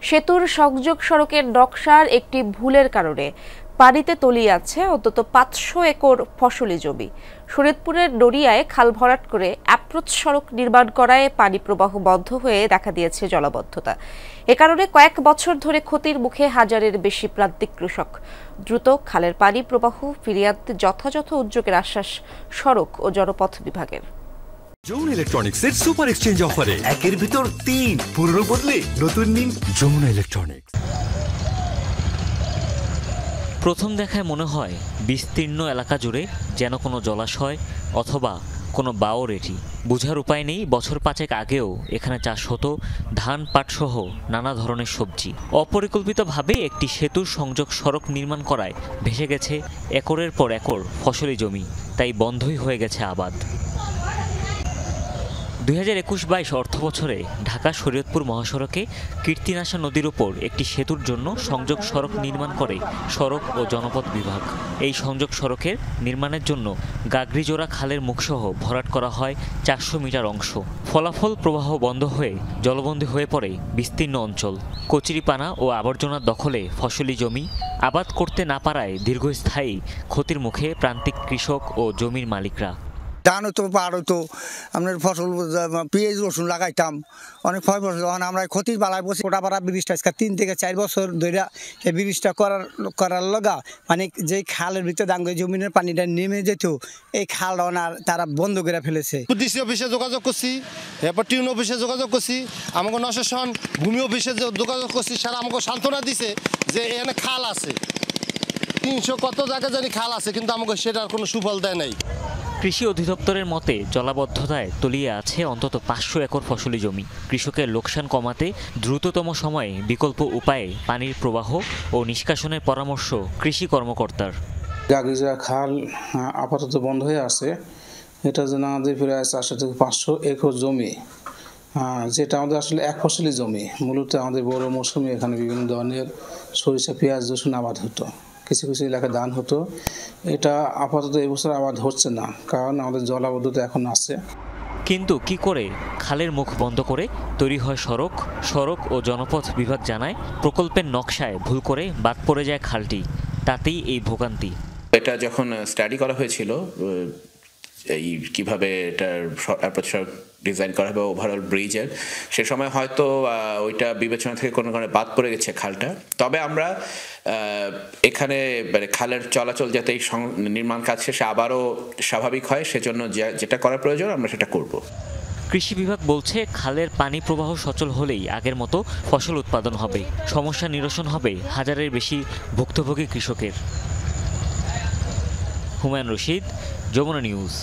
সেতুর সংযোগ সড়কের নকশার একটি ভুলের কারণে পানিতে তলিয়ে আছে অন্তত ৫০০ একর ফসলি জমি। শরীয়তপুরের নড়িয়ায় খাল ভরাট করে অ্যাপ্রোচ সড়ক নির্মাণ করায় পানি প্রবাহ বন্ধ হয়ে দেখা দিয়েছে জলাবদ্ধতা। এ কারণে কয়েক বছর ধরে ক্ষতির মুখে হাজারের বেশি প্রান্তিক কৃষক। দ্রুত খালের পানি প্রবাহ ফিরিয়ে আনতে যথাযথ উদ্যোগের আশ্বাস সড়ক ও জনপথ বিভাগের। যমুনা ইলেকট্রনিক্সের সুপার এক্সচেঞ্জ অফারে একের ভিতর ৩ পুরনো বদলে নতুন নিন যমুনা ইলেকট্রনিক্স। প্রথম দেখায় মনে হয় বিস্তীর্ণ এলাকা জুড়ে যেন কোনো জলাশয় অথবা কোনো বাওর এটি। বোঝার উপায় নেই বছর ৫ আগেও এখানে চাষ হতো ধান পাট সহ নানা ধরনের সবজি। অপরিকল্পিতভাবে একটি সেতুর সংযোগ সড়ক নির্মাণ করায় ভেসে গেছে একরের পর একর ফসলি জমি, তাই বন্ধই হয়ে গেছে আবাদ। ২০২১-২২ অর্থবছরে ঢাকা শরীয়তপুর মহাসড়কে কীর্তিনাশা নদীর উপর একটি সেতুর জন্য সংযোগ সড়ক নির্মাণ করে সড়ক ও জনপথ বিভাগ। এই সংযোগ সড়কের নির্মাণের জন্য গাগড়িজোড়া খালের মুখসহ ভরাট করা হয় ৪০০ মিটার অংশ। ফলাফল প্রবাহ বন্ধ হয়ে জলবন্দী হয়ে পড়ে বিস্তীর্ণ অঞ্চল। কচুরিপানা ও আবর্জনার দখলে ফসলি জমি, আবাদ করতে না পারায় দীর্ঘস্থায়ী ক্ষতির মুখে প্রান্তিক কৃষক ও জমির মালিকরা। ধান হতো, পাড় হতো, আপনার ফসল পেঁয়াজ রসুন লাগাইতাম, অনেক ফসল। যখন আমরা ক্ষতির বালায় বসে ওটা পাড়া ব্রিজটা ৩ থেকে ৪ বছর ধরে এই ব্রিজটা করার লগা মানে যে খালের ভিতরে দাঙ্গ জমিনের পানিটা নেমে যেত, এই খাল তারা বন্ধ করে ফেলেছে। ডিসি অফিসে যোগাযোগ করছি, এরপর টিউন অফিসে যোগাযোগ করছি, আমাকে নশাসন ভূমি অফিসে যোগাযোগ করছি। সারা আমাকে সান্ত্বনা দিছে যে এখানে খাল আছে, ৩০০ কত জায়গা জানি খাল আছে, কিন্তু আমাকে সেটার কোনো সুফল দেয় নাই। কৃষি অধিদপ্তরের মতে জলাবদ্ধতায় তলিয়ে আছে অন্তত ৫০০ একর ফসলি জমি। কৃষকের লোকসান কমাতে দ্রুততম সময়ে বিকল্প উপায়ে পানির প্রবাহ ও নিষ্কাশনের পরামর্শ কৃষি কর্মকর্তার। গাগড়িজোড়া খাল আপাতত বন্ধ হয়ে আছে। এটা যেন আমাদের প্রায় ৪০০ থেকে ৫০০ একর জমি, যেটা আমাদের আসলে এক ফসলি জমি। মূলত আমাদের বড় মৌসুমে এখানে বিভিন্ন ধরনের সরিষা, পেঁয়াজ, রসুন আবাদ হতো, কিছু কিছু এলাকায় ধান হতো। এটা আপাতত এবছর আবাদ হচ্ছে না, কারণ আমাদের জলাবদ্ধতা এখন আছে। কিন্তু কি করে খালের মুখ বন্ধ করে তৈরি হয় সড়ক? সড়ক ও জনপথ বিভাগ জানায় প্রকল্পের নকশায় ভুল করে বাদ পড়ে যায় খালটি, তাতেই এই ভোগান্তি। এটা যখন স্টাডি করা হয়েছিল এই কিভাবে এটার ডিজাইন করা হবে ওভারঅল ব্রিজের, সে সময় হয়তো ওইটা বিবেচনা থেকে কোনো কারণে বাদ পড়ে গেছে খালটা। তবে আমরা এখানে মানে খালের চলাচল যাতে এই নির্মাণ কাজ শেষে আবারও স্বাভাবিক হয়, সেজন্য যেটা করা প্রয়োজন আমরা সেটা করব। কৃষি বিভাগ বলছে খালের পানি প্রবাহ সচল হলেই আগের মতো ফসল উৎপাদন হবে, সমস্যা নিরসন হবে হাজারের বেশি ভুক্তভোগী কৃষকের। হুমায়ুন রশিদ, যমুনা নিউজ।